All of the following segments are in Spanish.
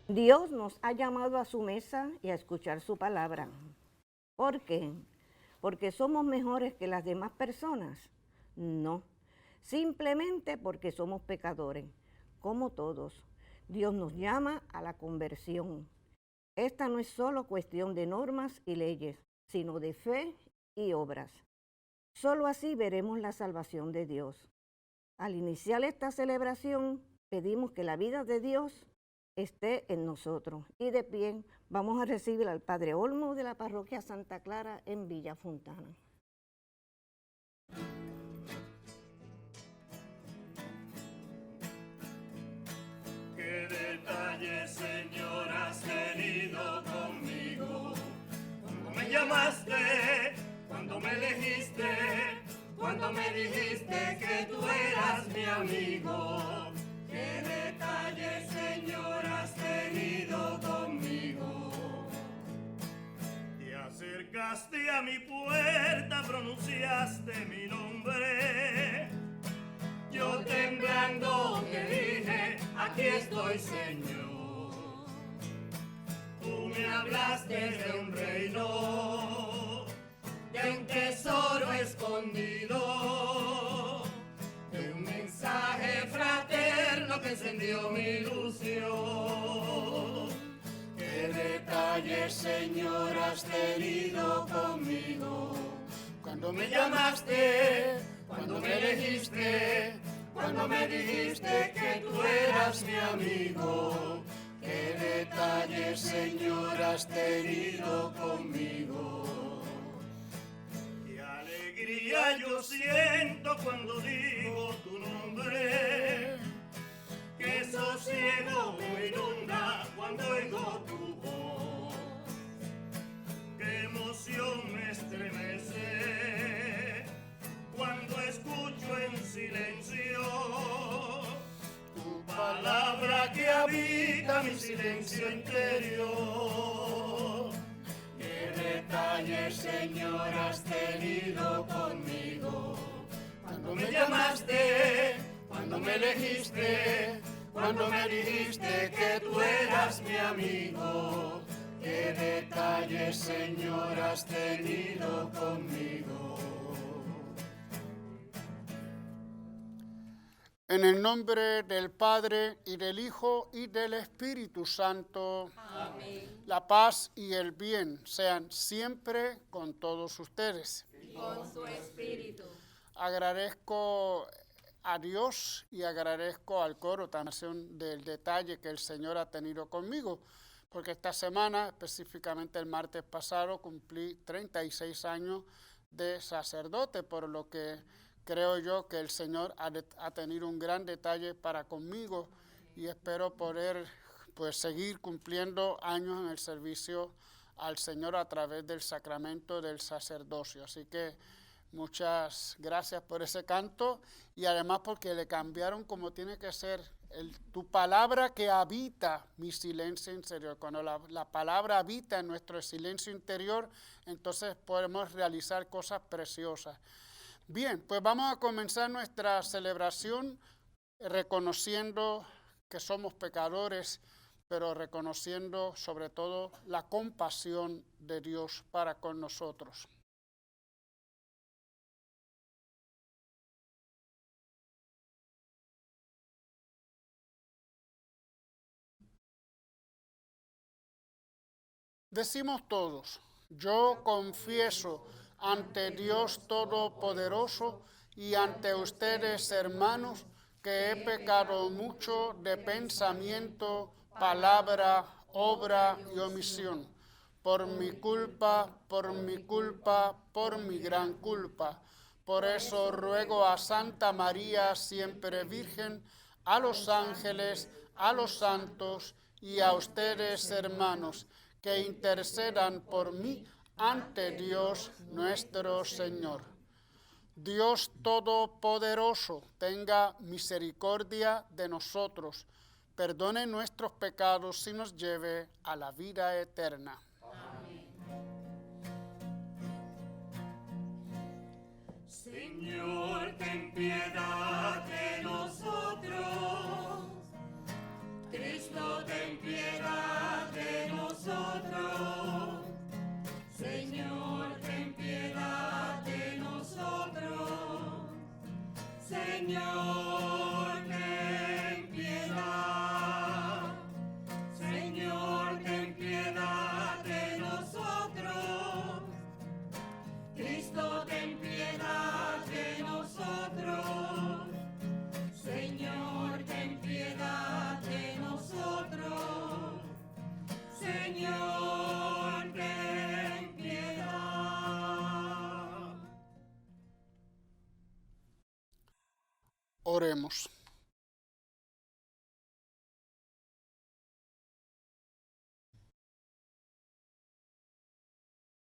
Dios nos ha llamado a su mesa y a escuchar su palabra. ¿Por qué? ¿Porque somos mejores que las demás personas? No, simplemente porque somos pecadores, como todos. Dios nos llama a la conversión. Esta no es solo cuestión de normas y leyes, sino de fe y obras. Solo así veremos la salvación de Dios. Al iniciar esta celebración, pedimos que la vida de Dios esté en nosotros. Y de pie vamos a recibir al Padre Olmo de la parroquia Santa Clara en Villa Fontana. Qué detalle, Señor, has tenido conmigo. Cuando me llamaste, cuando me elegiste, cuando me dijiste que tú eras mi amigo. Qué detalle, Señor, has tenido conmigo. Te acercaste a mi puerta, pronunciaste mi nombre. Yo temblando te dije, aquí estoy, Señor. Tú me hablaste de un reino, de un tesoro escondido, de un mensaje fraterno que encendió mi ilusión. Qué detalle, Señor, has tenido conmigo. Cuando me llamaste, cuando me elegiste, cuando me dijiste que tú eras mi amigo. Qué detalle, Señor, has tenido conmigo. Qué alegría yo siento cuando digo tu nombre. Qué sosiego me inunda cuando oigo tu voz. Qué emoción me estremece cuando escucho en silencio tu palabra que habita mi silencio interior. Qué detalle, Señor, has tenido conmigo. Cuando me llamaste, cuando me elegiste, cuando me dijiste que tú eras mi amigo. Qué detalle, Señor, has tenido conmigo. En el nombre del Padre, y del Hijo, y del Espíritu Santo. Amén. La paz y el bien sean siempre con todos ustedes. Y con su espíritu. Agradezco a Dios y agradezco al coro también del detalle que el Señor ha tenido conmigo, porque esta semana, específicamente el martes pasado, cumplí 36 años de sacerdote, por lo que creo yo que el Señor ha tenido un gran detalle para conmigo y espero poder seguir cumpliendo años en el servicio al Señor a través del sacramento del sacerdocio. Así que muchas gracias por ese canto y además porque le cambiaron como tiene que ser tu palabra que habita mi silencio interior. Cuando la palabra habita en nuestro silencio interior, entonces podemos realizar cosas preciosas. Bien, pues vamos a comenzar nuestra celebración reconociendo que somos pecadores, pero reconociendo sobre todo la compasión de Dios para con nosotros. Decimos todos, yo confieso ante Dios Todopoderoso y ante ustedes, hermanos, que he pecado mucho de pensamiento, palabra, obra y omisión. Por mi culpa, por mi culpa, por mi gran culpa. Por eso ruego a Santa María, siempre Virgen, a los ángeles, a los santos y a ustedes, hermanos, que intercedan por mí ante Dios nuestro Señor. Dios Todopoderoso, tenga misericordia de nosotros, perdone nuestros pecados y nos lleve a la vida eterna. Amén. Señor, ten piedad de nosotros. Cristo, ten piedad Señor, ten piedad. Señor, ten piedad de nosotros. Cristo, ten piedad de nosotros. Señor, ten piedad de nosotros. Señor, ten piedad. Oremos.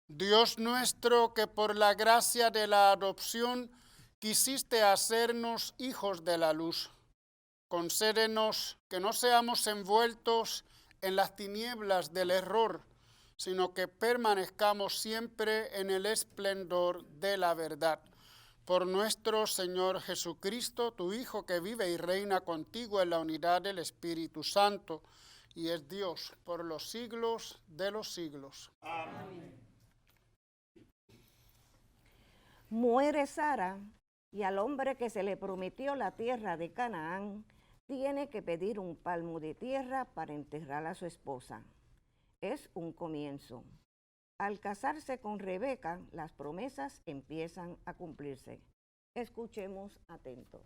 Dios nuestro, que por la gracia de la adopción quisiste hacernos hijos de la luz, concédenos que no seamos envueltos en las tinieblas del error, sino que permanezcamos siempre en el esplendor de la verdad. Por nuestro Señor Jesucristo, tu Hijo, que vive y reina contigo en la unidad del Espíritu Santo, y es Dios por los siglos de los siglos. Amén. Muere Sara, y al hombre que se le prometió la tierra de Canaán tiene que pedir un palmo de tierra para enterrar a su esposa. Es un comienzo. Al casarse con Rebeca, las promesas empiezan a cumplirse. Escuchemos atentos.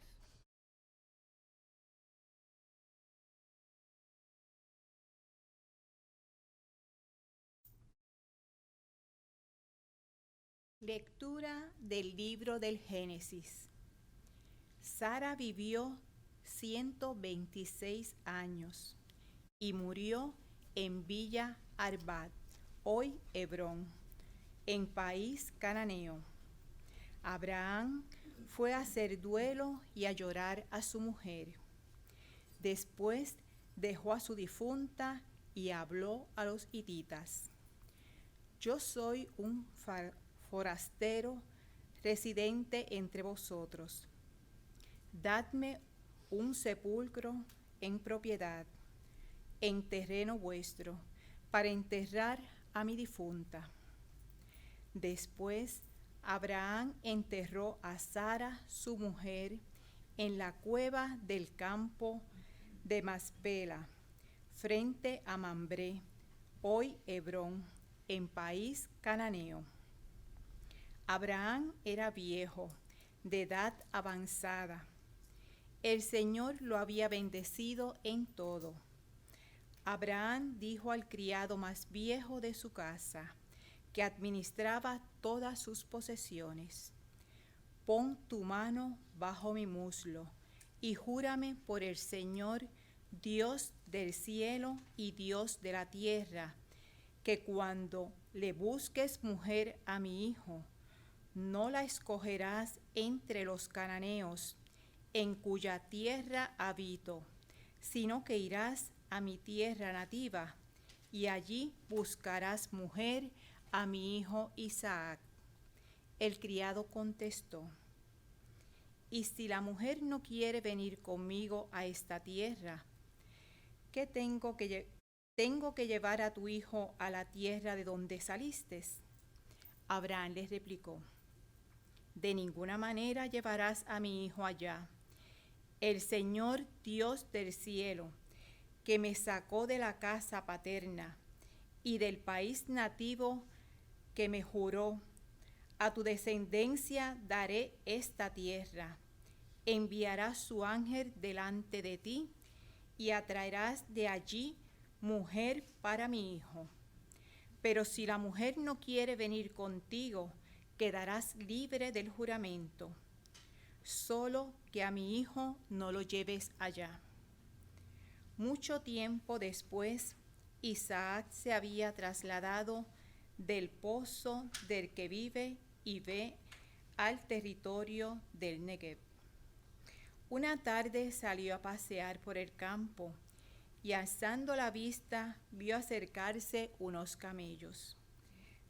Lectura del libro del Génesis. Sara vivió 126 años y murió en Villa Arbat, hoy Hebrón, en país cananeo. Abraham fue a hacer duelo y a llorar a su mujer. Después dejó a su difunta y habló a los hititas. Yo soy un forastero residente entre vosotros. Dadme un sepulcro en propiedad, en terreno vuestro, para enterrar a mi difunta. Después Abraham enterró a Sara, su mujer, en la cueva del campo de Maspela, frente a Mambré, hoy Hebrón, en país cananeo. Abraham era viejo, de edad avanzada. El Señor lo había bendecido en todo. Abraham dijo al criado más viejo de su casa, que administraba todas sus posesiones: pon tu mano bajo mi muslo y júrame por el Señor, Dios del cielo y Dios de la tierra, que cuando le busques mujer a mi hijo, no la escogerás entre los cananeos, en cuya tierra habito, sino que irás a mi tierra nativa, y allí buscarás mujer a mi hijo Isaac. El criado contestó: ¿y si la mujer no quiere venir conmigo a esta tierra? ¿Qué tengo que llevar a tu hijo a la tierra de donde saliste? Abraham les replicó: de ninguna manera llevarás a mi hijo allá. El Señor Dios del cielo, que me sacó de la casa paterna y del país nativo, que me juró: a tu descendencia daré esta tierra. Enviará su ángel delante de ti y atraerás de allí mujer para mi hijo. Pero si la mujer no quiere venir contigo, quedarás libre del juramento. Solo que a mi hijo no lo lleves allá. Mucho tiempo después, Isaac se había trasladado del pozo del que vive y ve al territorio del Negev. Una tarde salió a pasear por el campo y, alzando la vista, vio acercarse unos camellos.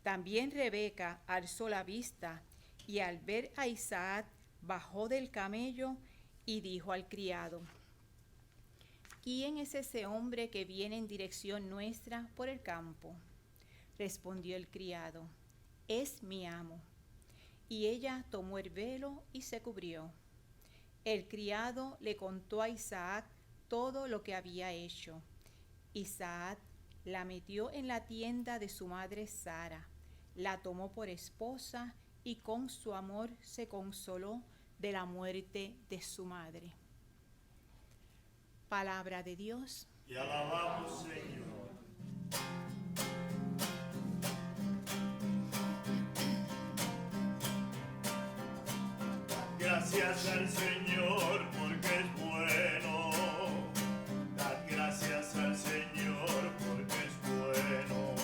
También Rebeca alzó la vista y, al ver a Isaac, bajó del camello y dijo al criado: ¿quién es ese hombre que viene en dirección nuestra por el campo? Respondió el criado: es mi amo. Y ella tomó el velo y se cubrió. El criado le contó a Isaac todo lo que había hecho. Isaac la metió en la tienda de su madre Sara, la tomó por esposa y con su amor se consoló de la muerte de su madre. Palabra de Dios. Te alabamos, Señor. Gracias al Señor porque es bueno. Dad gracias al Señor porque es bueno.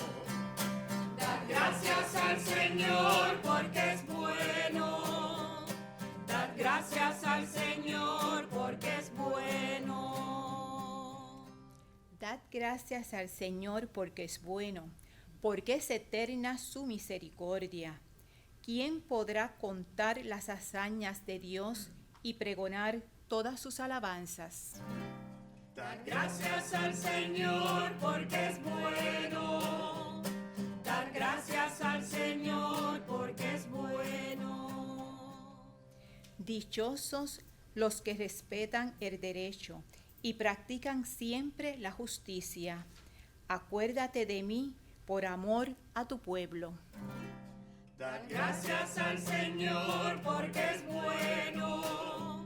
Dad gracias al Señor porque es bueno. Dad gracias al Señor porque es bueno. Dad gracias al Señor porque es bueno, porque es eterna su misericordia. ¿Quién podrá contar las hazañas de Dios y pregonar todas sus alabanzas? Dad gracias al Señor porque es bueno. Dad gracias al Señor porque es bueno. Dichosos los que respetan el derecho y practican siempre la justicia. Acuérdate de mí por amor a tu pueblo. Dad gracias al Señor porque es bueno.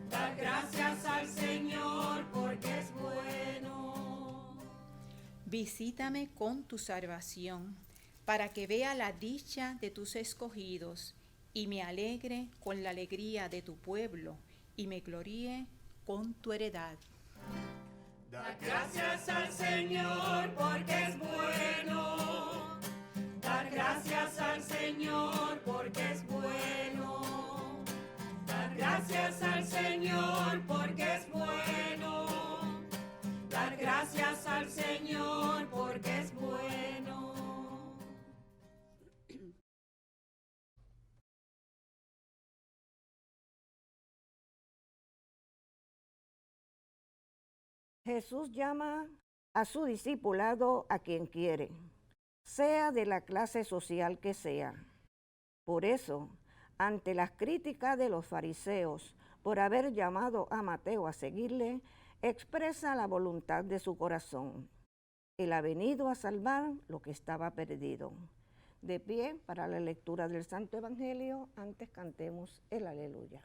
Dad gracias al Señor porque es bueno. Visítame con tu salvación, para que vea la dicha de tus escogidos, y me alegre con la alegría de tu pueblo, y me gloríe con tu heredad. Dad gracias al Señor porque es bueno. Dad gracias al Señor porque es bueno. Dad gracias al Señor porque es bueno. Dad gracias al Señor porque es bueno. Jesús llama a su discipulado a quien quiere, sea de la clase social que sea. Por eso, ante las críticas de los fariseos por haber llamado a Mateo a seguirle, expresa la voluntad de su corazón. Él ha venido a salvar lo que estaba perdido. De pie para la lectura del Santo Evangelio, antes cantemos el Aleluya.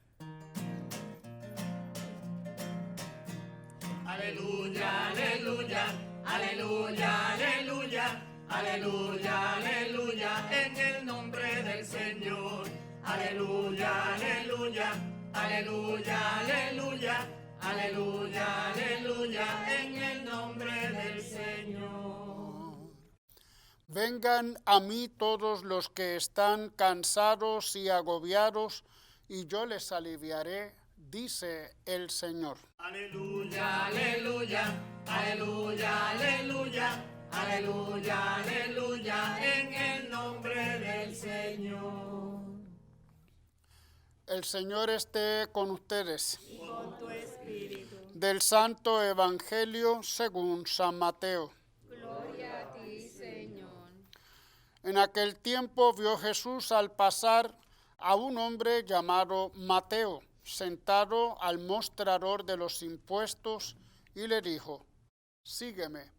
Aleluya, aleluya, aleluya, aleluya, aleluya, aleluya, en el nombre del Señor. Aleluya, aleluya, aleluya, aleluya, aleluya, aleluya, en el nombre del Señor. Vengan a mí todos los que están cansados y agobiados, y yo les aliviaré, dice el Señor. Aleluya, aleluya, aleluya, aleluya, aleluya, aleluya, en el nombre del Señor. El Señor esté con ustedes. Y con tu espíritu. Del Santo Evangelio según San Mateo. Gloria a ti, Señor. En aquel tiempo vio Jesús al pasar a un hombre llamado Mateo, sentado al mostrador de los impuestos, y le dijo: sígueme.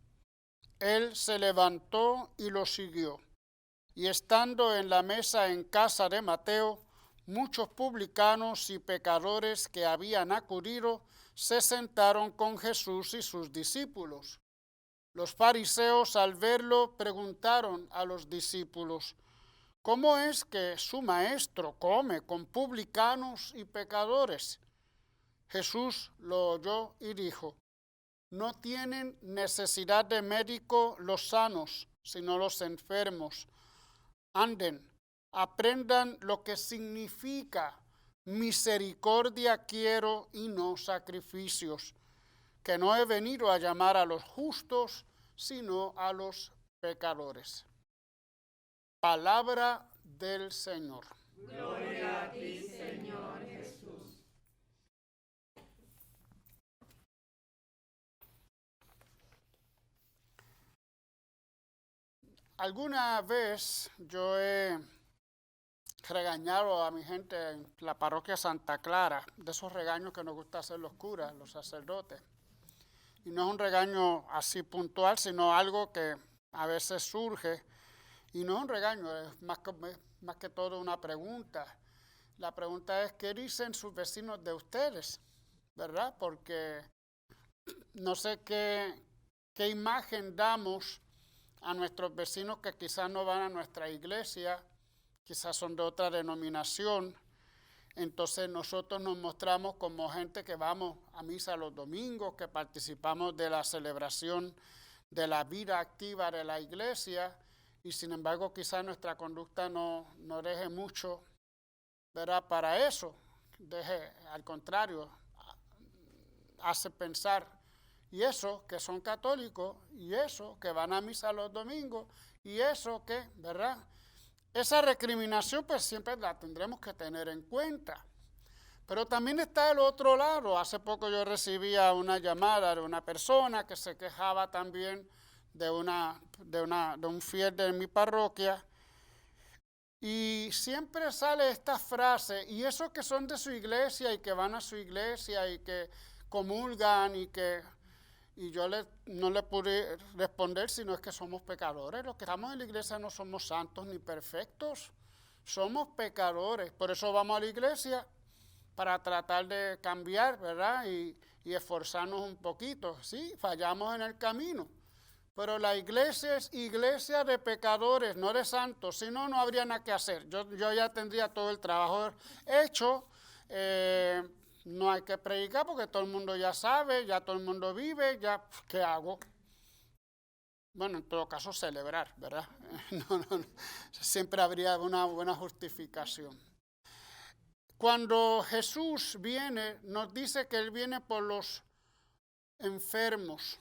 Él se levantó y lo siguió. Y estando en la mesa en casa de Mateo, muchos publicanos y pecadores que habían acudido se sentaron con Jesús y sus discípulos. Los fariseos, al verlo, preguntaron a los discípulos: ¿cómo es que su maestro come con publicanos y pecadores? Jesús lo oyó y dijo: no tienen necesidad de médico los sanos, sino los enfermos. Anden, aprendan lo que significa misericordia quiero y no sacrificios, que no he venido a llamar a los justos, sino a los pecadores. Palabra del Señor. Gloria a ti, Señor Jesús. Alguna vez yo he regañado a mi gente en la parroquia Santa Clara, de esos regaños que nos gusta hacer los curas, los sacerdotes. Y no es un regaño así puntual, sino algo que a veces surge. Y no es un regaño, es más que todo una pregunta. La pregunta es, ¿qué dicen sus vecinos de ustedes? ¿Verdad? Porque no sé qué imagen damos a nuestros vecinos que quizás no van a nuestra iglesia, quizás son de otra denominación. Entonces nosotros nos mostramos como gente que vamos a misa los domingos, que participamos de la celebración de la vida activa de la iglesia, y sin embargo quizás nuestra conducta no deje mucho, ¿verdad?, para eso. Al contrario, hace pensar, y eso que son católicos, y eso que van a misa los domingos, y eso que, ¿verdad? Esa recriminación pues siempre la tendremos que tener en cuenta. Pero también está el otro lado. Hace poco yo recibía una llamada de una persona que se quejaba también de un fiel de mi parroquia. Y siempre sale esta frase, y esos que son de su iglesia y que van a su iglesia y que comulgan y yo no le pude responder, sino es que somos pecadores. Los que estamos en la iglesia no somos santos ni perfectos, somos pecadores. Por eso vamos a la iglesia, para tratar de cambiar, ¿verdad? Y esforzarnos un poquito. Sí, fallamos en el camino, pero la iglesia es iglesia de pecadores, no de santos. Si no, no habría nada que hacer. Yo ya tendría todo el trabajo hecho. No hay que predicar porque todo el mundo ya sabe, ya todo el mundo vive, ya, ¿qué hago? Bueno, en todo caso, celebrar, ¿verdad? No. Siempre habría una buena justificación. Cuando Jesús viene, nos dice que Él viene por los enfermos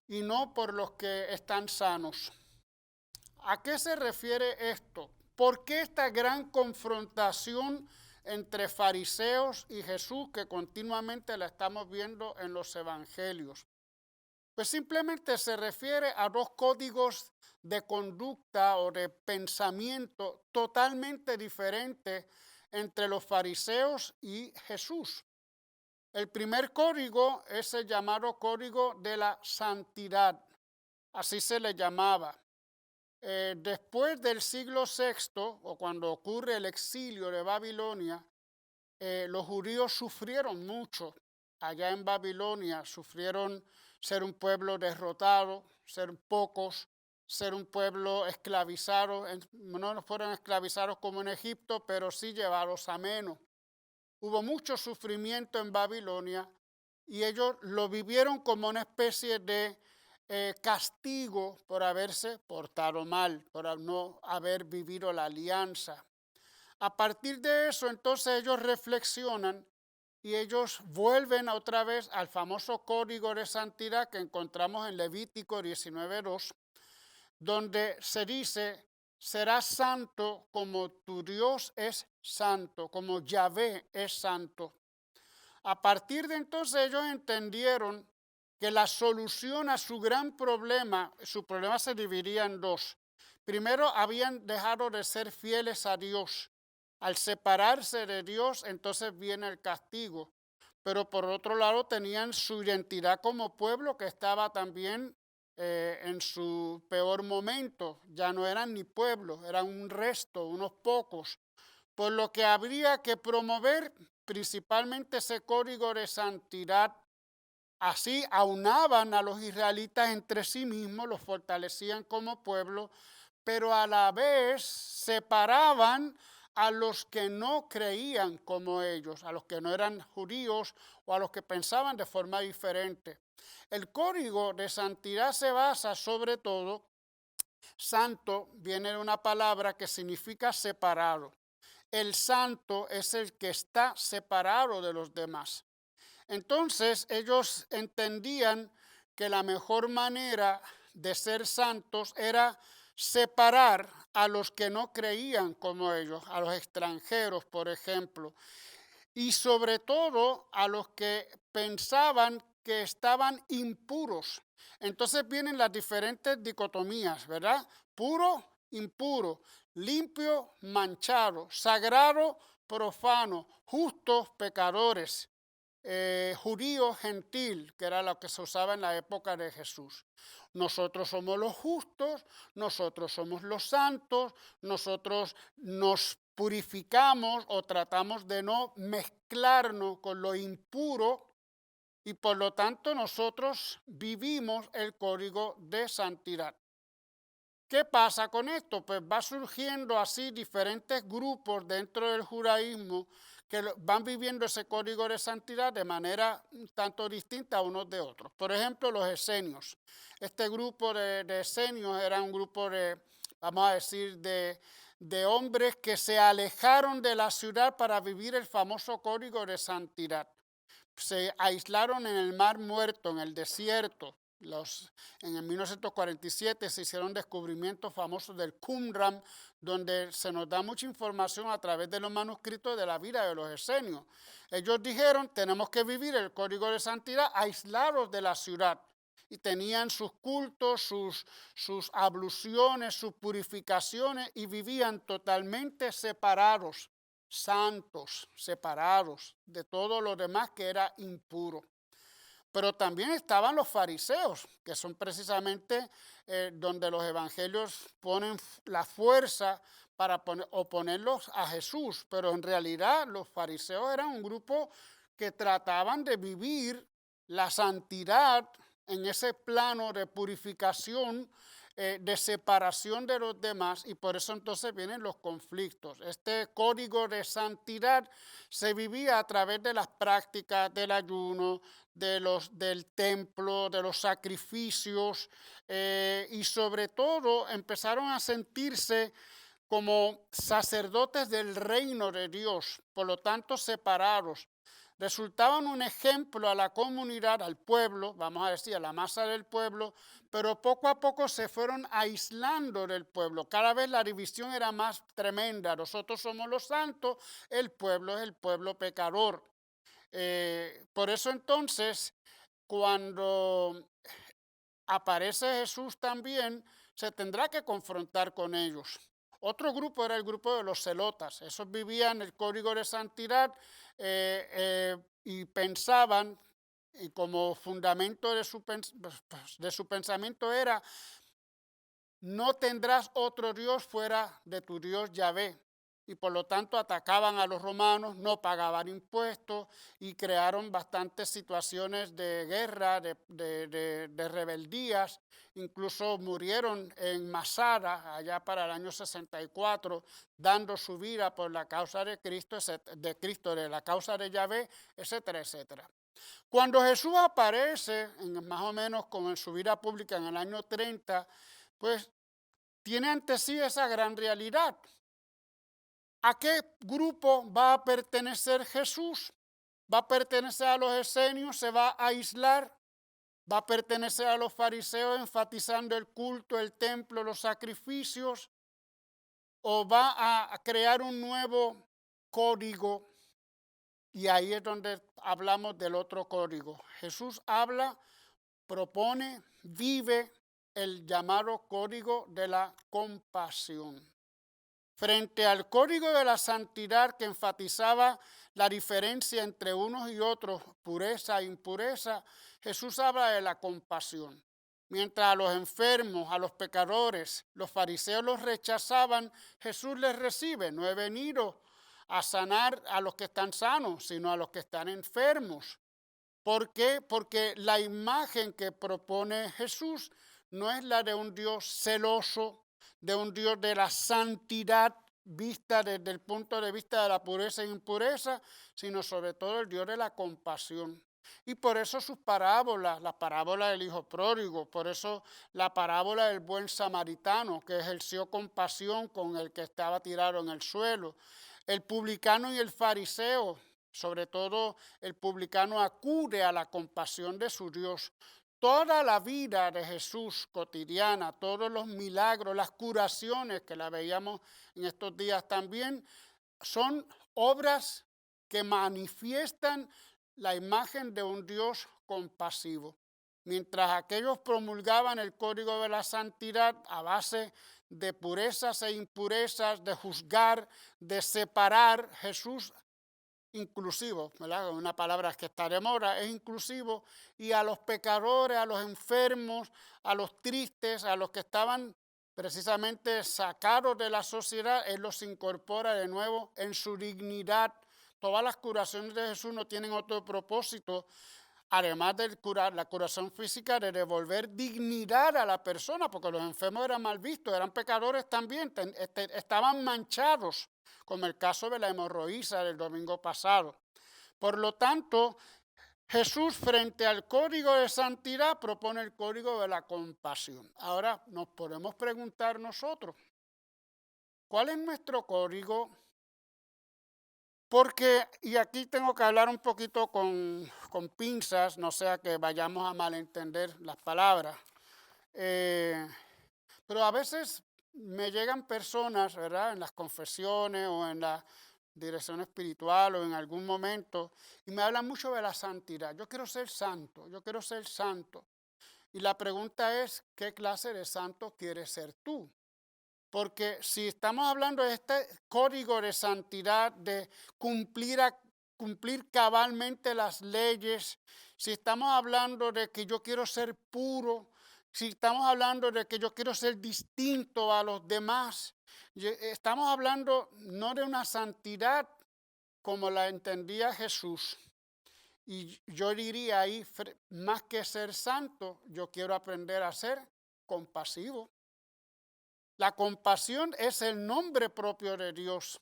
y no por los que están sanos. ¿A qué se refiere esto? ¿Por qué esta gran confrontación entre fariseos y Jesús que continuamente la estamos viendo en los evangelios? Pues simplemente se refiere a dos códigos de conducta o de pensamiento totalmente diferentes entre los fariseos y Jesús. El primer código es el llamado código de la santidad, así se le llamaba. Después del siglo VI, o cuando ocurre el exilio de Babilonia, los judíos sufrieron mucho. Allá en Babilonia sufrieron ser un pueblo derrotado, ser pocos, ser un pueblo esclavizado. No fueron esclavizados como en Egipto, pero sí llevados a menos. Hubo mucho sufrimiento en Babilonia y ellos lo vivieron como una especie de castigo por haberse portado mal, por no haber vivido la alianza. A partir de eso, entonces ellos reflexionan y ellos vuelven otra vez al famoso código de santidad que encontramos en Levítico 19:2, donde se dice, serás santo como tu Dios es santo, como Yahvé es santo. A partir de entonces ellos entendieron que la solución a su gran problema, su problema se dividía en dos. Primero, habían dejado de ser fieles a Dios. Al separarse de Dios, entonces viene el castigo. Pero por otro lado, tenían su identidad como pueblo que estaba también en su peor momento. Ya no eran ni pueblo, eran un resto, unos pocos. Por lo que habría que promover principalmente ese código de santidad. Así aunaban a los israelitas entre sí mismos, los fortalecían como pueblo, pero a la vez separaban a los que no creían como ellos, a los que no eran judíos o a los que pensaban de forma diferente. El código de santidad se basa sobre todo, santo viene de una palabra que significa separado. El santo es el que está separado de los demás. Entonces ellos entendían que la mejor manera de ser santos era separar a los que no creían como ellos, a los extranjeros, por ejemplo, y sobre todo a los que pensaban que estaban impuros. Entonces vienen las diferentes dicotomías, ¿verdad? Puro impuro, limpio, manchado, sagrado, profano, justos, pecadores, judío, gentil, que era lo que se usaba en la época de Jesús. Nosotros somos los justos, nosotros somos los santos, nosotros nos purificamos o tratamos de no mezclarnos con lo impuro y por lo tanto nosotros vivimos el código de santidad. ¿Qué pasa con esto? Pues va surgiendo así diferentes grupos dentro del judaísmo que van viviendo ese código de santidad de manera un tanto distinta unos de otros. Por ejemplo, los esenios. Este grupo de esenios era un grupo de, vamos a decir, de hombres que se alejaron de la ciudad para vivir el famoso código de santidad. Se aislaron en el Mar Muerto, en el desierto. En el 1947 se hicieron descubrimientos famosos del Qumran, donde se nos da mucha información a través de los manuscritos de la vida de los esenios. Ellos dijeron, tenemos que vivir el código de santidad aislados de la ciudad. Y tenían sus cultos, sus abluciones, sus purificaciones, y vivían totalmente separados, santos, separados de todo lo demás que era impuro. Pero también estaban los fariseos, que son precisamente donde los evangelios ponen la fuerza para oponerlos a Jesús. Pero en realidad los fariseos eran un grupo que trataban de vivir la santidad en ese plano de purificación, de separación de los demás, y por eso entonces vienen los conflictos. Este código de santidad se vivía a través de las prácticas del ayuno, del templo, de los sacrificios, y sobre todo empezaron a sentirse como sacerdotes del reino de Dios, por lo tanto separados. Resultaban un ejemplo a la comunidad, al pueblo, vamos a decir, a la masa del pueblo, pero poco a poco se fueron aislando del pueblo. Cada vez la división era más tremenda. Nosotros somos los santos, el pueblo es el pueblo pecador. Por eso entonces, cuando aparece Jesús también, se tendrá que confrontar con ellos. Otro grupo era el grupo de los celotas. Esos vivían el código de santidad y pensaban, y como fundamento de su pensamiento era, no tendrás otro Dios fuera de tu Dios Yahvé. Y por lo tanto atacaban a los romanos, no pagaban impuestos y crearon bastantes situaciones de guerra, de rebeldías. Incluso murieron en Masada, allá para el año 64, dando su vida por la causa de Cristo, de la causa de Yahvé, etcétera, etcétera. Cuando Jesús aparece, más o menos en su vida pública en el año 30, pues tiene ante sí esa gran realidad. ¿A qué grupo va a pertenecer Jesús? ¿Va a pertenecer a los esenios? ¿Se va a aislar? ¿Va a pertenecer a los fariseos enfatizando el culto, el templo, los sacrificios? ¿O va a crear un nuevo código? Y ahí es donde hablamos del otro código. Jesús habla, propone, vive el llamado código de la compasión. Frente al código de la santidad que enfatizaba la diferencia entre unos y otros, pureza e impureza, Jesús habla de la compasión. Mientras a los enfermos, a los pecadores, los fariseos los rechazaban, Jesús les recibe. No he venido a sanar a los que están sanos, sino a los que están enfermos. ¿Por qué? Porque la imagen que propone Jesús no es la de un Dios celoso, de un Dios de la santidad vista desde el punto de vista de la pureza e impureza, sino sobre todo el Dios de la compasión. Y por eso sus parábolas, la parábola del hijo pródigo, por eso la parábola del buen samaritano, que ejerció compasión con el que estaba tirado en el suelo, el publicano y el fariseo, sobre todo el publicano acude a la compasión de su Dios. Toda la vida de Jesús cotidiana, todos los milagros, las curaciones que la veíamos en estos días también, son obras que manifiestan la imagen de un Dios compasivo. Mientras aquellos promulgaban el código de la santidad a base de purezas e impurezas, de juzgar, de separar, Jesús inclusivo, ¿verdad? Una palabra que está de moda, es inclusivo, y a los pecadores, a los enfermos, a los tristes, a los que estaban precisamente sacados de la sociedad, Él los incorpora de nuevo en su dignidad. Todas las curaciones de Jesús no tienen otro propósito, además de la curación física, de devolver dignidad a la persona, porque los enfermos eran mal vistos, eran pecadores también, estaban manchados, como el caso de la hemorroísa del domingo pasado. Por lo tanto, Jesús, frente al código de santidad, propone el código de la compasión. Ahora nos podemos preguntar nosotros, ¿cuál es nuestro código? Porque, y aquí tengo que hablar un poquito con pinzas, no sea que vayamos a malentender las palabras, pero a veces me llegan personas, ¿verdad?, en las confesiones o en la dirección espiritual o en algún momento, y me hablan mucho de la santidad. Yo quiero ser santo, yo quiero ser santo. Y la pregunta es, ¿qué clase de santo quieres ser tú? Porque si estamos hablando de este código de santidad, de cumplir cabalmente las leyes, si estamos hablando de que yo quiero ser puro, si estamos hablando de que yo quiero ser distinto a los demás, estamos hablando no de una santidad como la entendía Jesús. Y yo diría ahí, más que ser santo, yo quiero aprender a ser compasivo. La compasión es el nombre propio de Dios.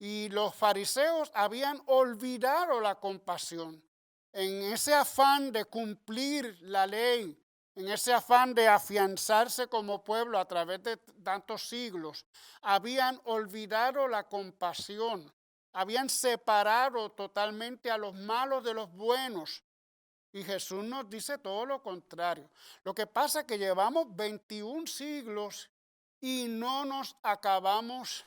Y los fariseos habían olvidado la compasión. En ese afán de cumplir la ley, en ese afán de afianzarse como pueblo a través de tantos siglos, habían olvidado la compasión. Habían separado totalmente a los malos de los buenos. Y Jesús nos dice todo lo contrario. Lo que pasa es que llevamos 21 siglos y no nos acabamos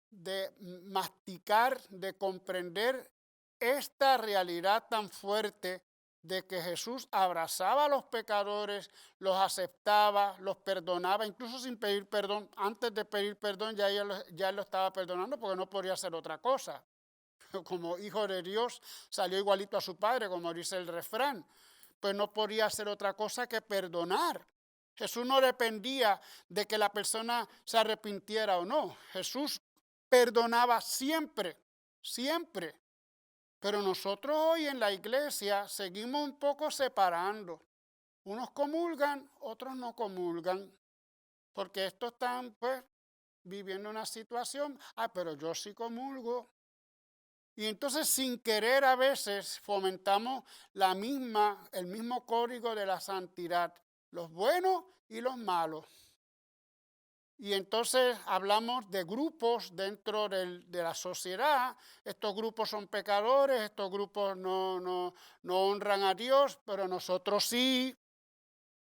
de masticar, de comprender esta realidad tan fuerte de que Jesús abrazaba a los pecadores, los aceptaba, los perdonaba, incluso sin pedir perdón. Antes de pedir perdón ya él lo estaba perdonando porque no podía hacer otra cosa. Como hijo de Dios salió igualito a su padre, como dice el refrán, pues no podía hacer otra cosa que perdonar. Jesús no dependía de que la persona se arrepintiera o no. Jesús perdonaba siempre, siempre. Pero nosotros hoy en la iglesia seguimos un poco separando. Unos comulgan, otros no comulgan. Porque estos están pues viviendo una situación, pero yo sí comulgo. Y entonces sin querer a veces fomentamos el mismo código de la santidad, los buenos y los malos. Y entonces hablamos de grupos dentro de la sociedad. Estos grupos son pecadores, estos grupos no honran a Dios, pero nosotros sí.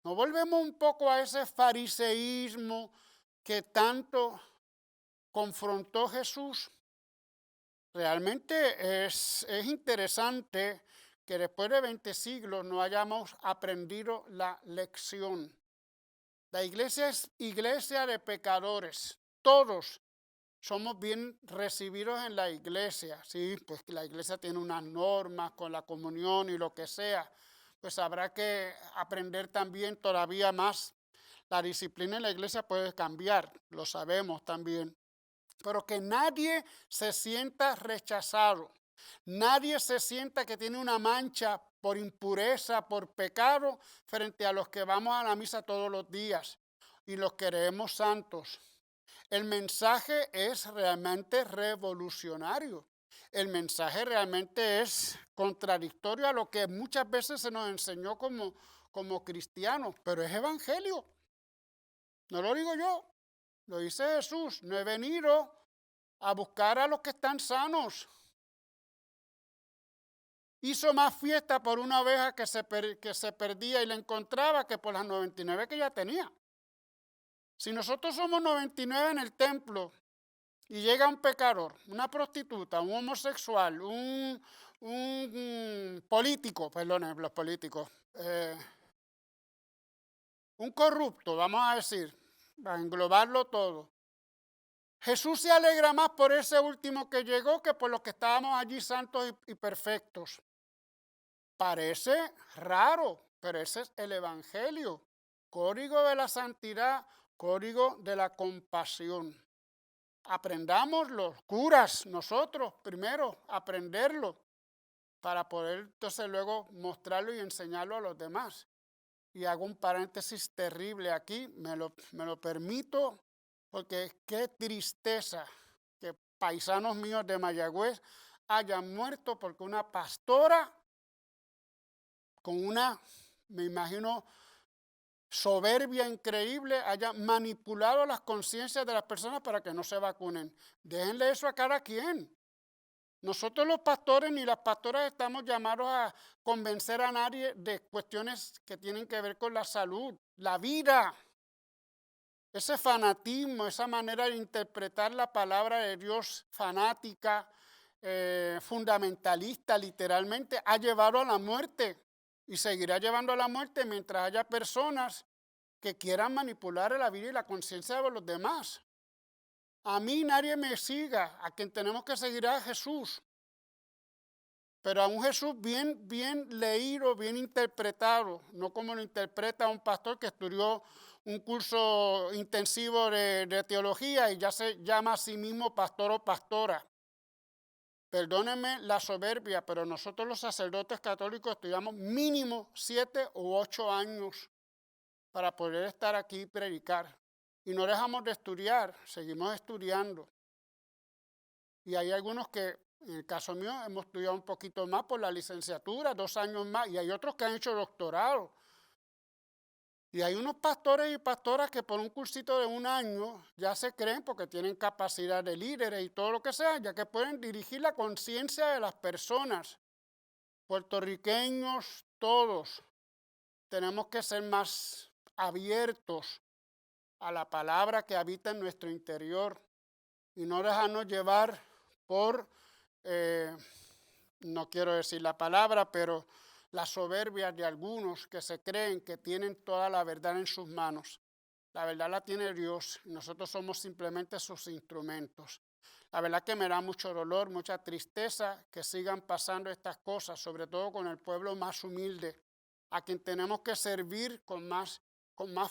Nos volvemos un poco a ese fariseísmo que tanto confrontó Jesús. Realmente es interesante que después de 20 siglos no hayamos aprendido la lección. La iglesia es iglesia de pecadores. Todos somos bien recibidos en la iglesia. Sí, pues la iglesia tiene unas normas con la comunión y lo que sea. Pues habrá que aprender también todavía más. La disciplina en la iglesia puede cambiar, lo sabemos también. Pero que nadie se sienta rechazado. Nadie se sienta que tiene una mancha por impureza, por pecado, frente a los que vamos a la misa todos los días y los queremos santos. El mensaje es realmente revolucionario. El mensaje realmente es contradictorio a lo que muchas veces se nos enseñó como cristianos, pero es evangelio. No lo digo yo, lo dice Jesús. No he venido a buscar a los que están sanos. Hizo más fiesta por una oveja que se perdía y la encontraba que por las 99 que ya tenía. Si nosotros somos 99 en el templo y llega un pecador, una prostituta, un homosexual, político, perdone, los políticos, un corrupto, vamos a decir, para englobarlo todo. Jesús se alegra más por ese último que llegó que por los que estábamos allí santos y perfectos. Parece raro, pero ese es el Evangelio. Código de la santidad, código de la compasión. Aprendamos los curas, nosotros primero, aprenderlo, para poder entonces luego mostrarlo y enseñarlo a los demás. Y hago un paréntesis terrible aquí, me lo permito, porque qué tristeza que paisanos míos de Mayagüez hayan muerto porque una pastora con una, me imagino, soberbia increíble haya manipulado las conciencias de las personas para que no se vacunen. Déjenle eso a cada quien. Nosotros los pastores ni las pastoras estamos llamados a convencer a nadie de cuestiones que tienen que ver con la salud, la vida. Ese fanatismo, esa manera de interpretar la palabra de Dios fanática, fundamentalista literalmente, ha llevado a la muerte y seguirá llevando a la muerte mientras haya personas que quieran manipular la vida y la conciencia de los demás. A mí nadie me siga, a quien tenemos que seguir a Jesús. Pero a un Jesús bien leído, bien interpretado, no como lo interpreta un pastor que estudió un curso intensivo de teología y ya se llama a sí mismo pastor o pastora. Perdónenme la soberbia, pero nosotros los sacerdotes católicos estudiamos mínimo 7 u 8 años para poder estar aquí y predicar. Y no dejamos de estudiar, seguimos estudiando. Y hay algunos que, en el caso mío, hemos estudiado un poquito más por la licenciatura, 2 años más, y hay otros que han hecho doctorado. Y hay unos pastores y pastoras que por un cursito de 1 año ya se creen porque tienen capacidad de líderes y todo lo que sea, ya que pueden dirigir la conciencia de las personas, puertorriqueños, todos. Tenemos que ser más abiertos a la palabra que habita en nuestro interior y no dejarnos llevar por, no quiero decir la palabra, pero la soberbia de algunos que se creen que tienen toda la verdad en sus manos. La verdad la tiene Dios y nosotros somos simplemente sus instrumentos. La verdad que me da mucho dolor, mucha tristeza que sigan pasando estas cosas, sobre todo con el pueblo más humilde, a quien tenemos que servir con más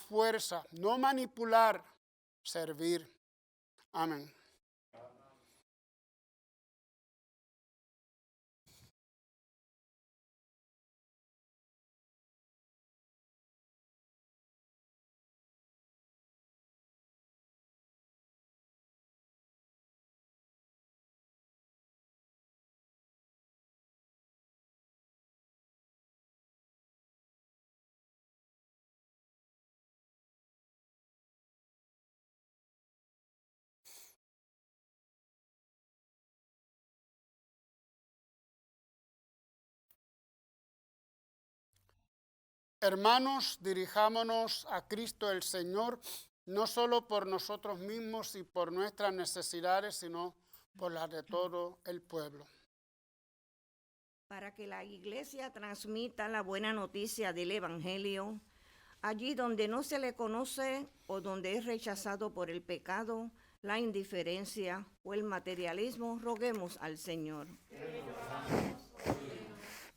fuerza, no manipular, servir. Amén. Hermanos, dirijámonos a Cristo el Señor, no solo por nosotros mismos y por nuestras necesidades, sino por las de todo el pueblo. Para que la iglesia transmita la buena noticia del Evangelio, allí donde no se le conoce o donde es rechazado por el pecado, la indiferencia o el materialismo, roguemos al Señor.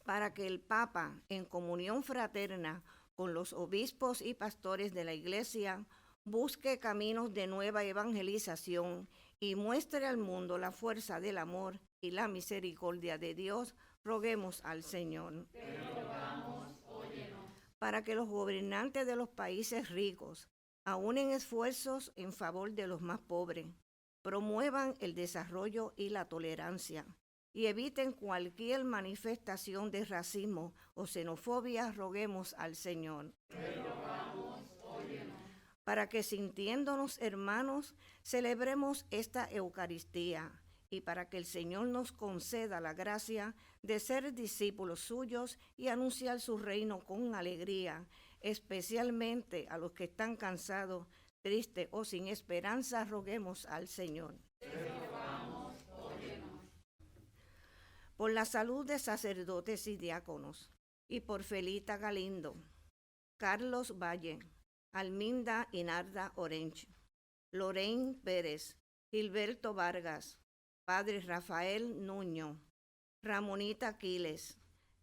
Para que el Papa, en comunión fraterna con los obispos y pastores de la Iglesia, busque caminos de nueva evangelización y muestre al mundo la fuerza del amor y la misericordia de Dios, roguemos al Señor. Te rogamos, óyenos. Para que los gobernantes de los países ricos aúnen esfuerzos en favor de los más pobres, promuevan el desarrollo y la tolerancia, y eviten cualquier manifestación de racismo o xenofobia, roguemos al Señor. Te rogamos, óyenos. Para que sintiéndonos hermanos, celebremos esta Eucaristía, y para que el Señor nos conceda la gracia de ser discípulos suyos y anunciar su reino con alegría, especialmente a los que están cansados, tristes o sin esperanza, roguemos al Señor. Te rogamos, óyenos. por la salud de sacerdotes y diáconos, y por Felita Galindo, Carlos Valle, Alminda Inarda Orench, Lorraine Pérez, Gilberto Vargas, Padre Rafael Nuño, Ramonita Aquiles,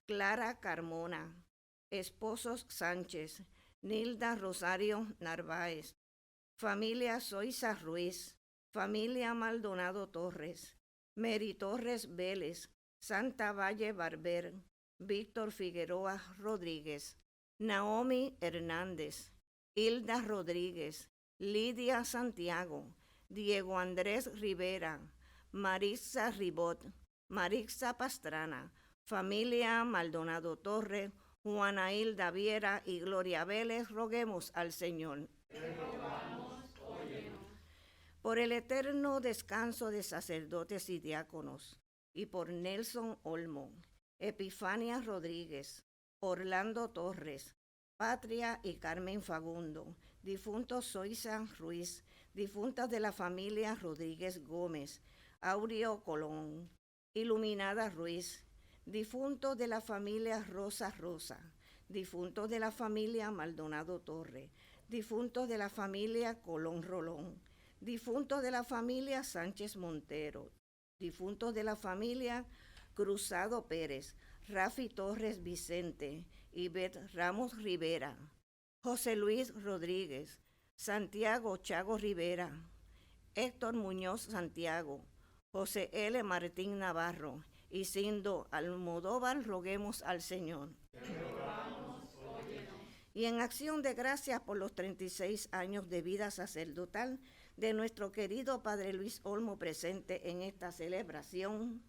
Clara Carmona, esposos Sánchez, Nilda Rosario Narváez, familia Soiza Ruiz, familia Maldonado Torres, Mary Torres Vélez, Santa Valle Barber, Víctor Figueroa Rodríguez, Naomi Hernández, Hilda Rodríguez, Lidia Santiago, Diego Andrés Rivera, Marisa Ribot, Marixa Pastrana, familia Maldonado Torres, Juana Hilda Viera y Gloria Vélez, roguemos al Señor. Por el eterno descanso de sacerdotes y diáconos, y por Nelson Olmo, Epifania Rodríguez, Orlando Torres, Patria y Carmen Fagundo, difuntos Soiza Ruiz, difuntas de la familia Rodríguez Gómez, Aureo Colón, Iluminada Ruiz, difuntos de la familia Rosa Rosa, difuntos de la familia Maldonado Torre, difuntos de la familia Colón Rolón, difuntos de la familia Sánchez Montero, difuntos de la familia Cruzado Pérez, Rafi Torres Vicente, Ivette Ramos Rivera, José Luis Rodríguez, Santiago Chago Rivera, Héctor Muñoz Santiago, José L. Martín Navarro y Cindo Almodóvar, roguemos al Señor. Y en acción de gracias por los 36 años de vida sacerdotal de nuestro querido Padre Luis Olmo presente en esta celebración,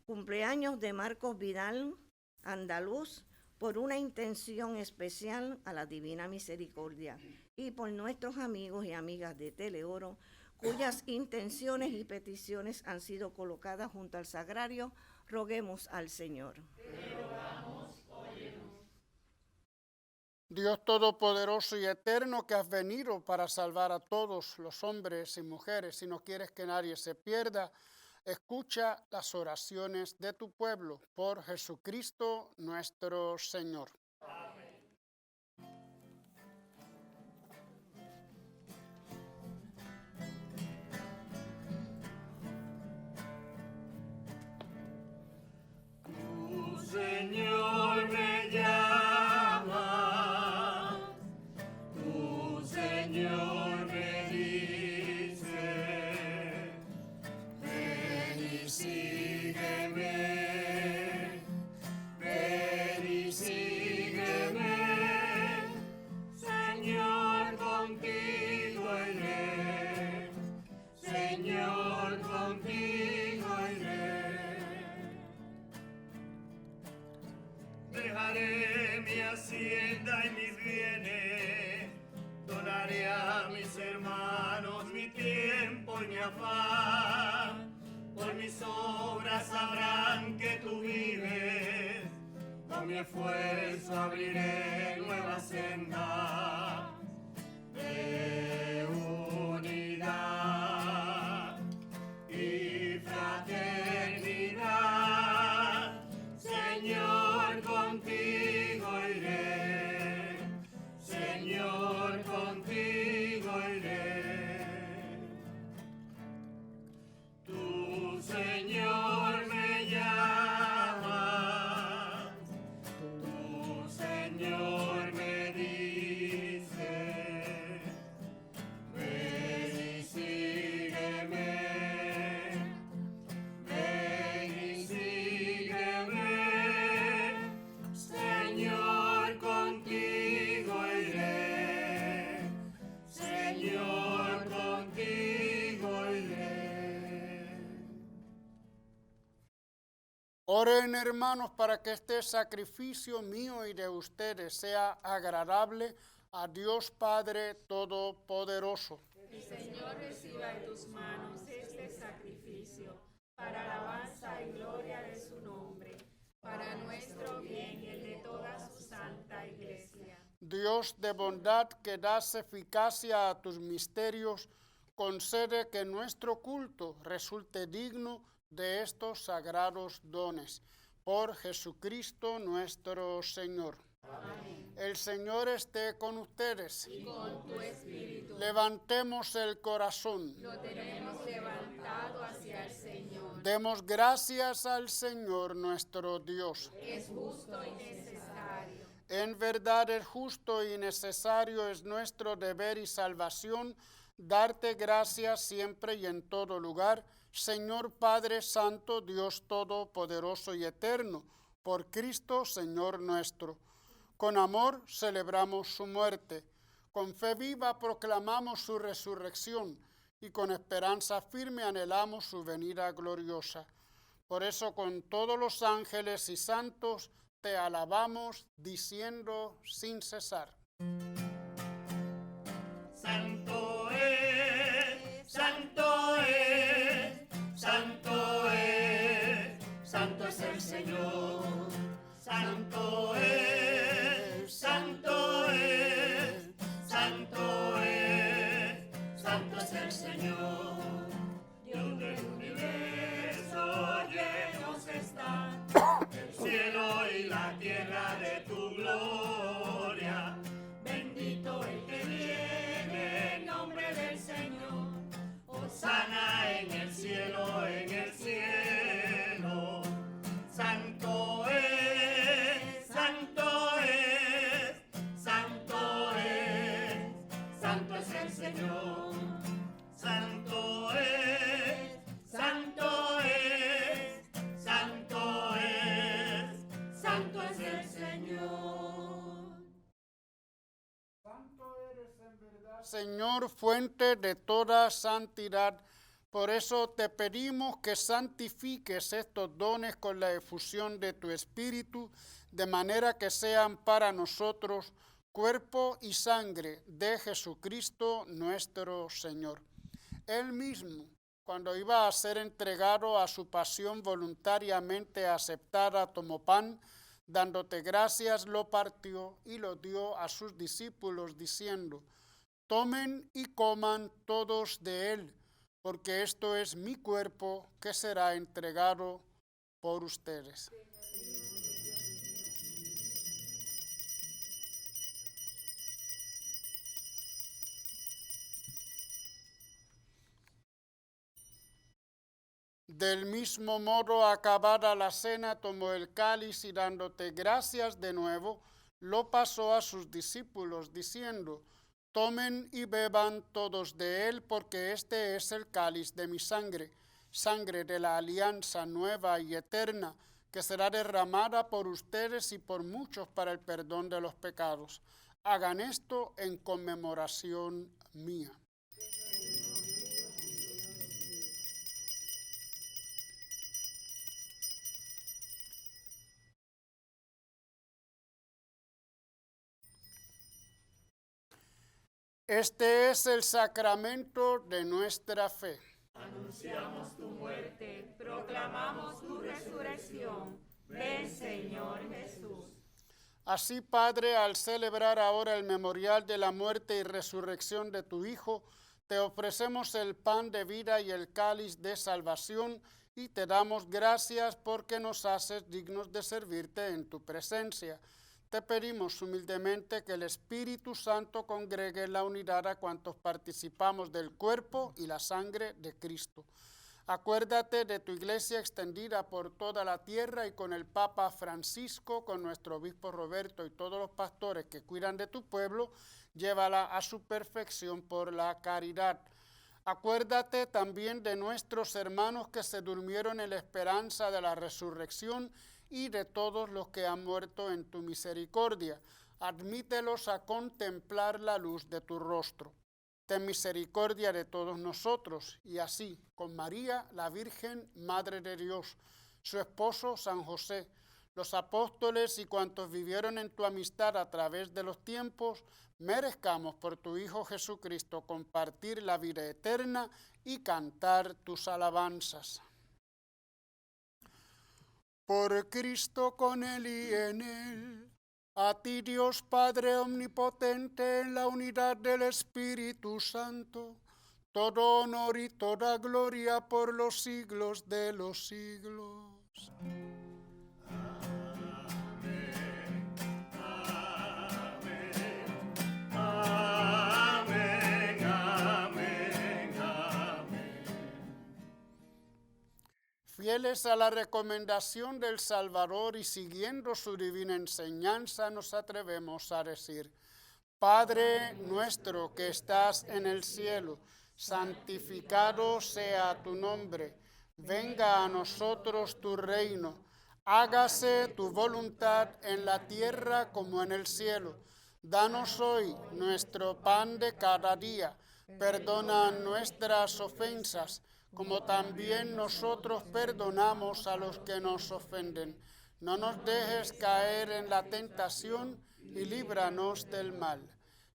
cumpleaños de Marcos Vidal, andaluz, por una intención especial a la Divina Misericordia y por nuestros amigos y amigas de Teleoro, cuyas intenciones y peticiones han sido colocadas junto al sagrario, roguemos al Señor. Dios Todopoderoso y Eterno, que has venido para salvar a todos los hombres y mujeres, y no quieres que nadie se pierda, escucha las oraciones de tu pueblo por Jesucristo nuestro Señor. Tu Señor me llama, tu Señor me dice, ven y sígueme, ven y sígueme, Señor, contigo iré, Señor, contigo iré. Dejaré mi hacienda y mis bienes, donaré a mis hermanos mi tiempo y mi afán. Por mis obras sabrán que tú vives, con mi esfuerzo abriré nuevas sendas de unidad y fraternidad. Señor, contigo iré, Señor, contigo iré. Tu Señor me llama, tu Señor me dice, ven y sígueme, ven y sígueme, Señor, contigo iré, Señor, contigo iré. Oren, hermanos, para que este sacrificio mío y de ustedes sea agradable a Dios Padre Todopoderoso. El Señor reciba de tus manos este sacrificio para alabanza y gloria de su nombre, para nuestro bien y el de toda su santa iglesia. Dios de bondad, que das eficacia a tus misterios, concede que nuestro culto resulte digno de estos sagrados dones. Por Jesucristo nuestro Señor. Amén. El Señor esté con ustedes. Y con tu espíritu. Levantemos el corazón. Lo tenemos levantado hacia el Señor. Demos gracias al Señor nuestro Dios. Es justo y necesario. En verdad es justo y necesario, es nuestro deber y salvación, darte gracias siempre y en todo lugar, Señor Padre Santo, Dios Todopoderoso y Eterno, por Cristo Señor nuestro. Con amor celebramos su muerte, con fe viva proclamamos su resurrección y con esperanza firme anhelamos su venida gloriosa. Por eso con todos los ángeles y santos te alabamos diciendo sin cesar. Santo es, santo es, santo es, santo es el Señor. Santo es, santo es, santo es, santo es el Señor. Dios del universo llenos están el cielo y la tierra de tu gloria. Bendito el que viene en nombre del Señor. Hosana en el cielo, en el cielo. Santo es, santo es, santo es, santo es el Señor. Santo es, santo es, santo es, santo es el Señor. Santo eres en verdad, Señor, fuente de toda santidad. Por eso te pedimos que santifiques estos dones con la efusión de tu Espíritu, de manera que sean para nosotros cuerpo y sangre de Jesucristo nuestro Señor. Él mismo, cuando iba a ser entregado a su pasión voluntariamente aceptada, tomó pan, dándote gracias, lo partió y lo dio a sus discípulos, diciendo: tomen y coman todos de él, porque esto es mi cuerpo que será entregado por ustedes. Del mismo modo, acabada la cena, tomó el cáliz y dándote gracias de nuevo, lo pasó a sus discípulos, diciendo: tomen y beban todos de él, porque este es el cáliz de mi sangre, sangre de la alianza nueva y eterna, que será derramada por ustedes y por muchos para el perdón de los pecados. Hagan esto en conmemoración mía. Este es el sacramento de nuestra fe. Anunciamos tu muerte, proclamamos tu resurrección. Ven, Señor Jesús. Así, Padre, al celebrar ahora el memorial de la muerte y resurrección de tu Hijo, te ofrecemos el pan de vida y el cáliz de salvación y te damos gracias porque nos haces dignos de servirte en tu presencia. Te pedimos humildemente que el Espíritu Santo congregue en la unidad a cuantos participamos del cuerpo y la sangre de Cristo. Acuérdate de tu iglesia extendida por toda la tierra y con el Papa Francisco, con nuestro obispo Roberto y todos los pastores que cuidan de tu pueblo, llévala a su perfección por la caridad. Acuérdate también de nuestros hermanos que se durmieron en la esperanza de la resurrección y de todos los que han muerto en tu misericordia. Admítelos a contemplar la luz de tu rostro. Ten misericordia de todos nosotros, y así, con María, la Virgen, Madre de Dios, su esposo San José, los apóstoles y cuantos vivieron en tu amistad a través de los tiempos, merezcamos por tu Hijo Jesucristo compartir la vida eterna y cantar tus alabanzas. Por Cristo, con Él y en Él, a ti Dios Padre omnipotente, en la unidad del Espíritu Santo, todo honor y toda gloria por los siglos de los siglos. Amén, amén, amén. Fieles a la recomendación del Salvador y siguiendo su divina enseñanza, nos atrevemos a decir: Padre nuestro que estás en el cielo, santificado sea tu nombre. Venga a nosotros tu reino. Hágase tu voluntad en la tierra como en el cielo. Danos hoy nuestro pan de cada día. Perdona nuestras ofensas, como también nosotros perdonamos a los que nos ofenden. No nos dejes caer en la tentación y líbranos del mal.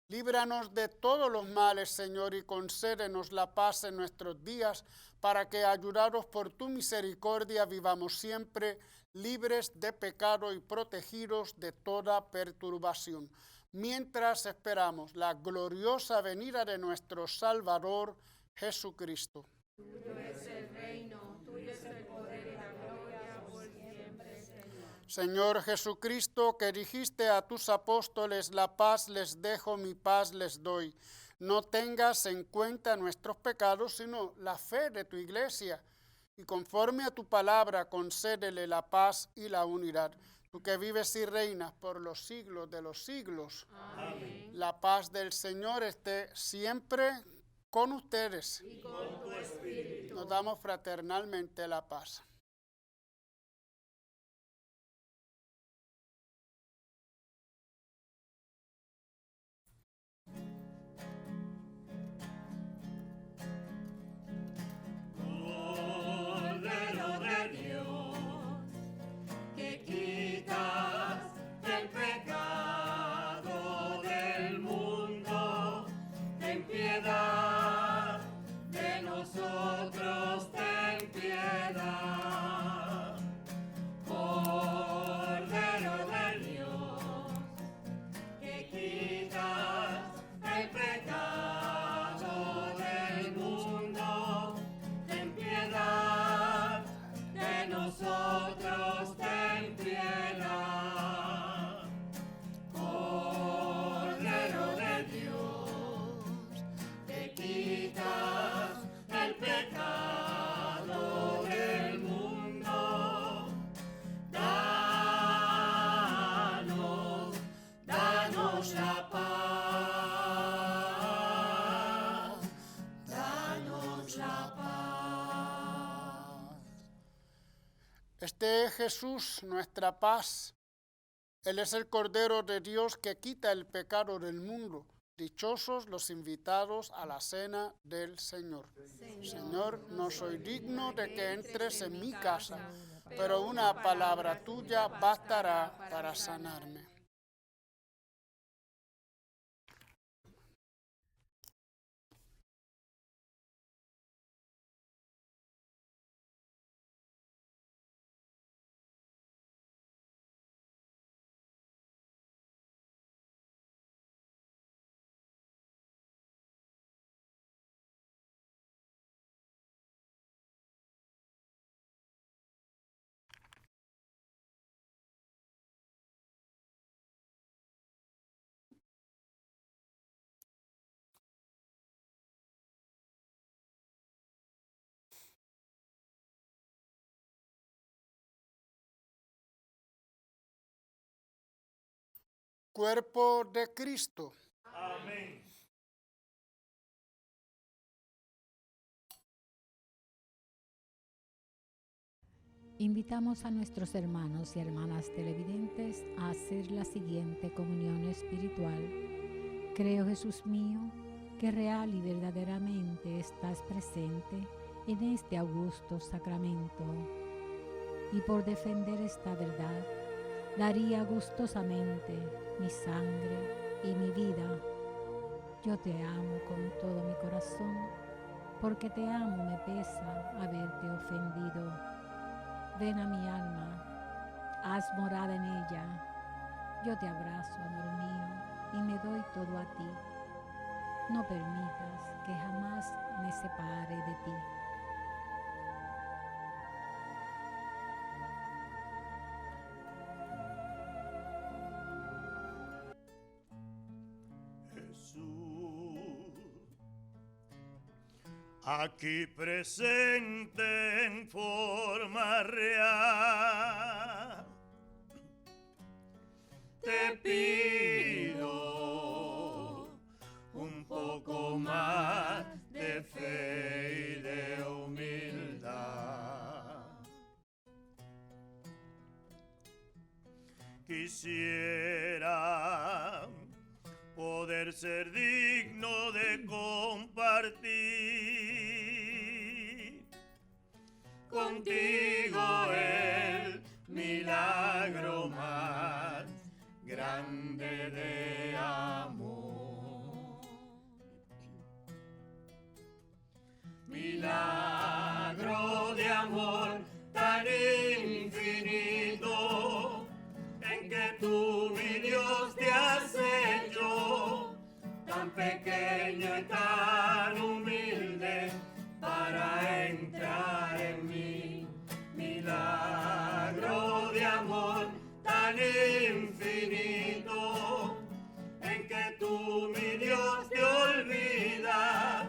Líbranos de todos los males, Señor, y concédenos la paz en nuestros días, para que, ayudados por tu misericordia, vivamos siempre libres de pecado y protegidos de toda perturbación, mientras esperamos la gloriosa venida de nuestro Salvador, Jesucristo. Tuyo es el reino, tuyo es el poder y la gloria por siempre, Señor. Señor Jesucristo, que dijiste a tus apóstoles: la paz les dejo, mi paz les doy. No tengas en cuenta nuestros pecados, sino la fe de tu iglesia. Y conforme a tu palabra, concédele la paz y la unidad. Tú que vives y reinas por los siglos de los siglos. Amén. La paz del Señor esté siempre con ustedes. Y con tu espíritu. Nos damos fraternalmente la paz. Cordero de Dios, que quitas el pecado del mundo, ten piedad de nosotros, ten piedad. Cordero de Dios, que quitas el pecado del mundo, ten piedad de nosotros, ten piedad. Cordero de Dios, que quitas el pecado del mundo, danos la paz, danos la paz. Este es Jesús, nuestra paz. Él es el Cordero de Dios que quita el pecado del mundo. Dichosos los invitados a la cena del Señor. Señor, no soy digno de que entres en mi casa, pero una palabra tuya bastará para sanarme. Cuerpo de Cristo. Amén. Invitamos a nuestros hermanos y hermanas televidentes a hacer la siguiente comunión espiritual. Creo, Jesús mío, que real y verdaderamente estás presente en este augusto sacramento. Y por defender esta verdad, daría gustosamente mi sangre y mi vida. Yo te amo con todo mi corazón, porque te amo me pesa haberte ofendido. Ven a mi alma, haz morada en ella. Yo te abrazo, amor mío, y me doy todo a ti. no permitas que jamás me separe de ti. Aquí presente en forma real, te pido un poco más de fe y de humildad. Quisiera poder ser digno de compartir contigo el milagro más grande de amor. Milagro de amor tan infinito, en que tú, mi Dios, te has hecho tan pequeño y tan humilde para entrar en mí. Milagro de amor tan infinito, en que tú, mi Dios, te olvidas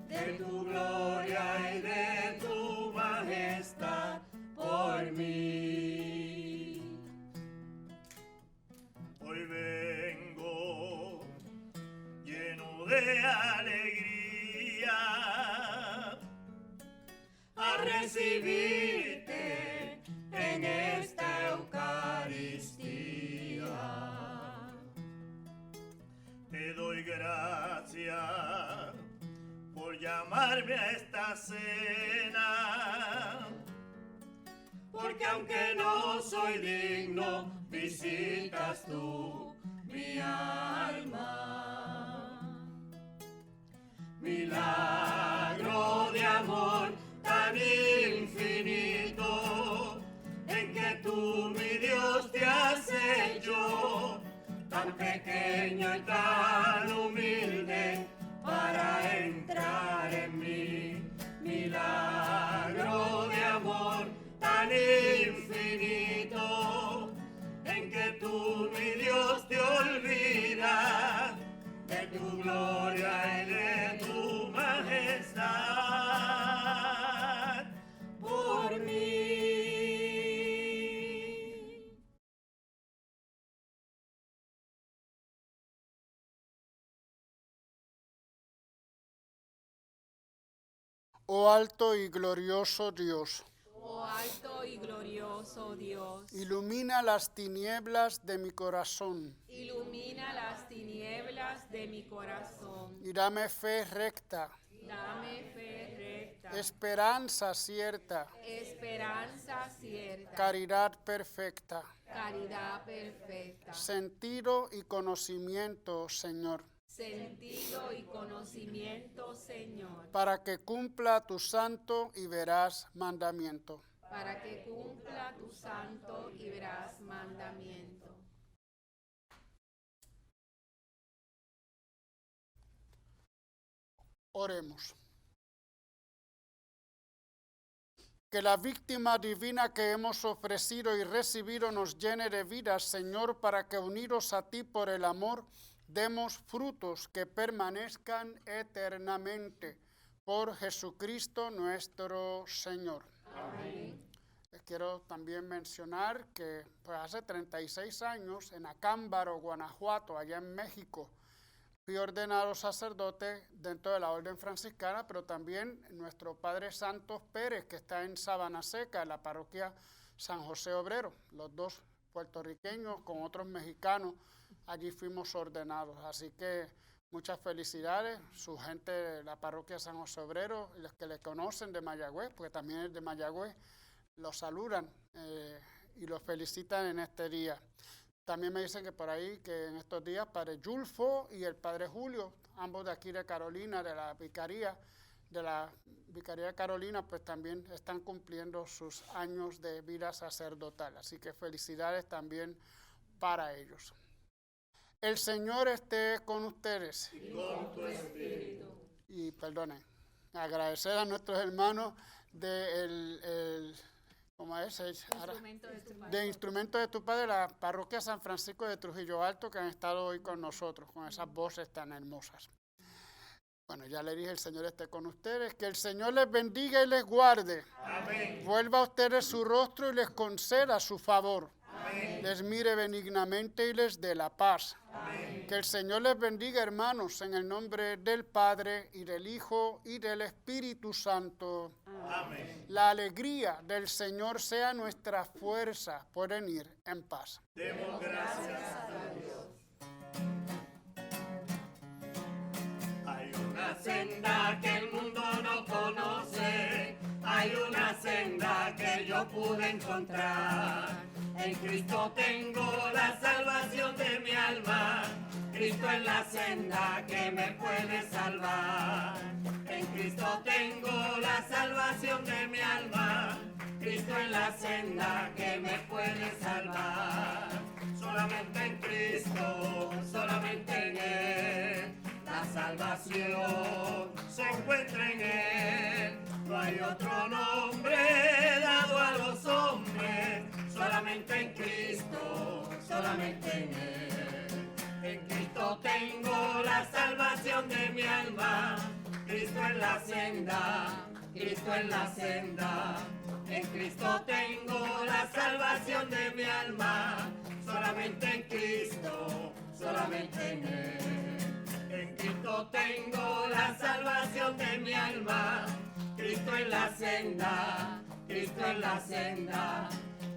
de tu gloria y de tu majestad por mí. Hoy vengo lleno de alegría a recibirte en esta Eucaristía. Te doy gracias por llamarme a esta cena, porque aunque no soy digno, visitas tú mi alma. Milagro de amor tan infinito, en que tú, mi Dios, te has hecho tan pequeño y tan humilde para entrar en mí. Milagro de amor tan infinito, en que tú, mi Dios, te olvidas de tu gloria y de tu majestad por mí. Oh alto y glorioso Dios, Oh alto y glorioso Dios, ilumina las tinieblas de mi corazón ilumina las tinieblas de mi corazón. y dame fe recta, Dame fe recta, esperanza cierta, esperanza cierta, caridad perfecta, caridad perfecta, sentido y conocimiento, Señor, sentido y conocimiento, Señor, para que cumpla tu santo y veraz mandamiento. para que cumpla tu santo y veraz mandamiento. Oremos. Que la víctima divina que hemos ofrecido y recibido nos llene de vida, Señor, para que unidos a ti por el amor, demos frutos que permanezcan eternamente. Por Jesucristo nuestro Señor. Amén. Les quiero también mencionar que pues, hace 36 años en Acámbaro, Guanajuato, allá en México, fui ordenado sacerdote dentro de la orden franciscana, pero también nuestro Padre Santos Pérez, que está en Sabana Seca, en la parroquia San José Obrero. Los dos puertorriqueños con otros mexicanos, allí fuimos ordenados. Así que muchas felicidades, su gente de la parroquia San José Obrero, y los que le conocen de Mayagüez, porque también es de Mayagüez, los saludan y los felicitan en este día. También me dicen que por ahí, que en estos días, Padre Yulfo y el Padre Julio, ambos de aquí de Carolina, de la Vicaría de Carolina, pues también están cumpliendo sus años de vida sacerdotal. Así que felicidades también para ellos. El Señor esté con ustedes. Y con tu espíritu. Y perdonen, agradecer a nuestros hermanos de ¿cómo es? De Instrumento de tu Padre, la parroquia San Francisco de Trujillo Alto, que han estado hoy con nosotros, con esas voces tan hermosas. Bueno, ya le dije, el Señor esté con ustedes, que el Señor les bendiga y les guarde. Amén. Vuelva a ustedes su rostro y les conceda su favor. Amén. Les mire benignamente y les dé la paz. Amén. Que el Señor les bendiga, hermanos, en el nombre del Padre, y del Hijo, y del Espíritu Santo. Amén. La alegría del Señor sea nuestra fuerza. Pueden ir en paz. Demos gracias a Dios. Hay una senda que el mundo no conoce, hay una senda que yo pude encontrar. En Cristo tengo la salvación de mi alma, Cristo es la senda que me puede salvar. En Cristo tengo la salvación de mi alma, Cristo es la senda que me puede salvar. Solamente en Cristo, solamente en Él, la salvación se encuentra en Él. No hay otro nombre dado a los hombres, solamente en Cristo, solamente en Él. En Cristo tengo la salvación de mi alma, Cristo es la senda, Cristo es la senda. En Cristo tengo la salvación de mi alma, solamente en Cristo, solamente en Él. En Cristo tengo la salvación de mi alma, Cristo es la senda, Cristo es la senda.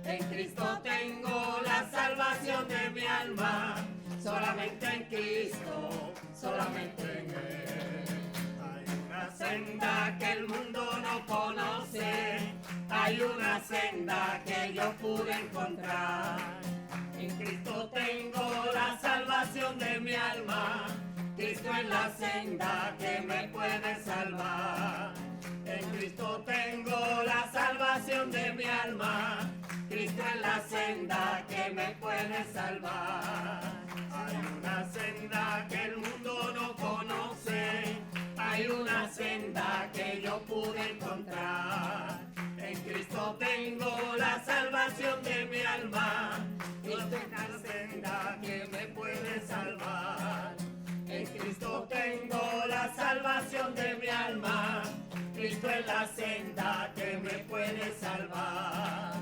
En Cristo tengo la salvación de mi alma, solamente en Cristo, solamente en Él. Hay una senda que el mundo no conoce, hay una senda que yo pude encontrar. En Cristo tengo la salvación de mi alma, Cristo es la senda que me puede salvar. En Cristo tengo la salvación de mi alma, Cristo es la senda que me puede salvar. Hay una senda que el mundo no conoce, hay una senda que yo pude encontrar. En Cristo tengo la salvación de mi alma, Cristo es la senda que me puede salvar. En Cristo tengo la salvación de mi alma, Cristo es la senda que me puede salvar.